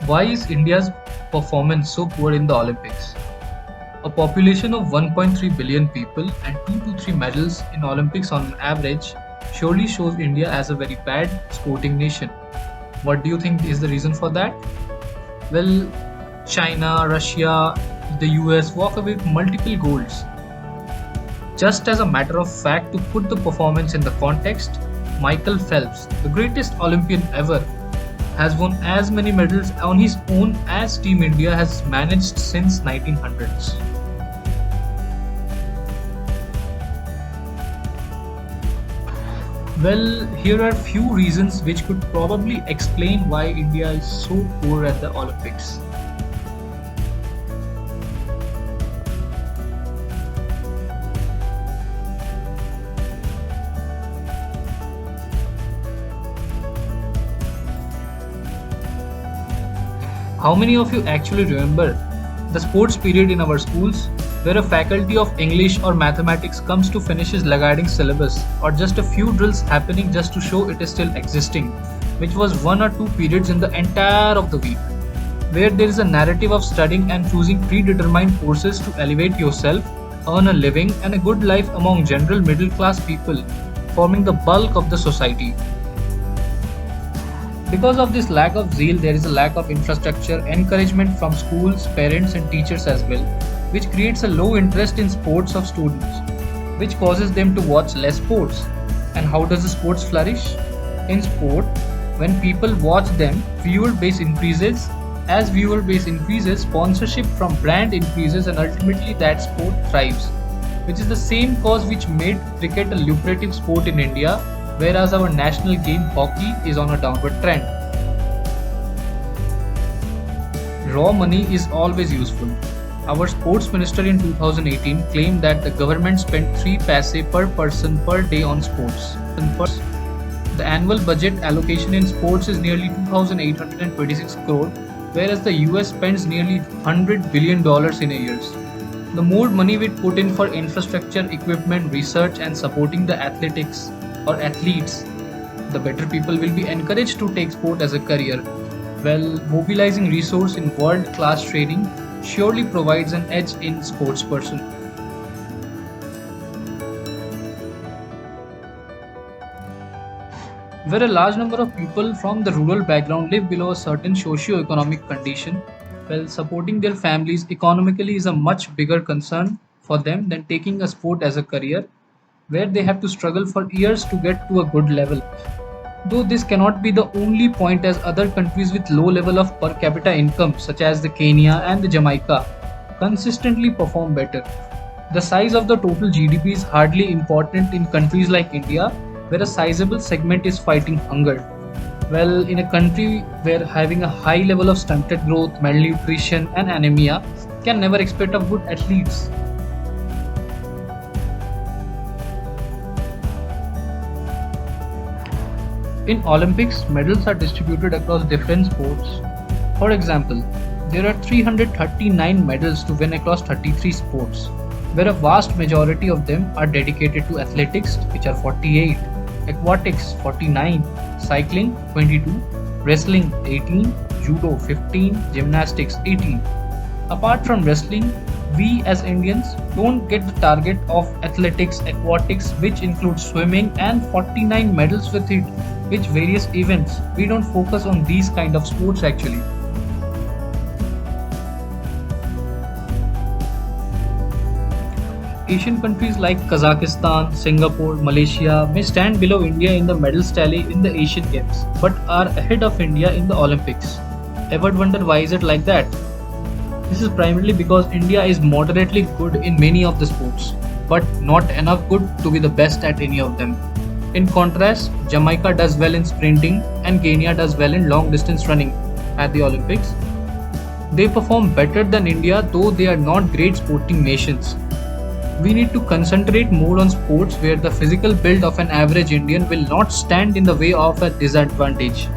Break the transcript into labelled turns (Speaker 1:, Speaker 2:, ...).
Speaker 1: Why is India's performance so poor in the Olympics? A population of 1.3 billion people and 2 to 3 medals in Olympics on average surely shows India as a very bad sporting nation. What do you think is the reason for that? Well, China, Russia, the US walk away with multiple golds. Just as a matter of fact, to put the performance in the context, Michael Phelps, the greatest Olympian ever, has won as many medals on his own as Team India has managed since 1900s. Well, here are few reasons which could probably explain why India is so poor at the Olympics. How many of you actually remember the sports period in our schools where a faculty of English or mathematics comes to finish his Lagarding syllabus or just a few drills happening just to show it is still existing, which was one or two periods in the entire of the week, where there is a narrative of studying and choosing predetermined courses to elevate yourself, earn a living and a good life among general middle class people, forming the bulk of the society. Because of this lack of zeal, there is a lack of infrastructure, encouragement from schools, parents, and teachers as well, which creates a low interest in sports of students, which causes them to watch less sports. And how does the sports flourish? In sport, when people watch them, viewer base increases. As viewer base increases, sponsorship from brand increases, and ultimately that sport thrives, which is the same cause which made cricket a lucrative sport in India, whereas our national game hockey is on a downward trend. Raw money is always useful. Our sports minister in 2018 claimed that the government spent 3 paise per person per day on sports. The annual budget allocation in sports is nearly 2,826 crore, whereas the US spends nearly $100 billion in a year. The more money we put in for infrastructure, equipment, research, and supporting the athletics or athletes, the better people will be encouraged to take sport as a career. Well, mobilizing resource in world-class training surely provides an edge in sports person. Where a large number of people from the rural background live below a certain socio-economic condition, well, supporting their families economically is a much bigger concern for them than taking a sport as a career, where they have to struggle for years to get to a good level. Though this cannot be the only point, as other countries with low level of per capita income such as the Kenya and the Jamaica consistently perform better. The size of the total GDP is hardly important in countries like India, where a sizable segment is fighting hunger. Well, in a country where having a high level of stunted growth, malnutrition, and anemia can never expect of good athletes. In Olympics, medals are distributed across different sports. For example, there are 339 medals to win across 33 sports, where a vast majority of them are dedicated to athletics, which are 48, aquatics 49, cycling 22, wrestling 18, judo 15, gymnastics 18. Apart from wrestling, we as Indians don't get the target of athletics, aquatics, which includes swimming, and 49 medals with it, which various events. We don't focus on these kind of sports actually. Asian countries like Kazakhstan, Singapore, Malaysia may stand below India in the medals tally in the Asian Games, but are ahead of India in the Olympics. Ever wonder why is it like that? This is primarily because India is moderately good in many of the sports, but not enough good to be the best at any of them. In contrast, Jamaica does well in sprinting and Kenya does well in long distance running at the Olympics. They perform better than India, though they are not great sporting nations. We need to concentrate more on sports where the physical build of an average Indian will not stand in the way of a disadvantage.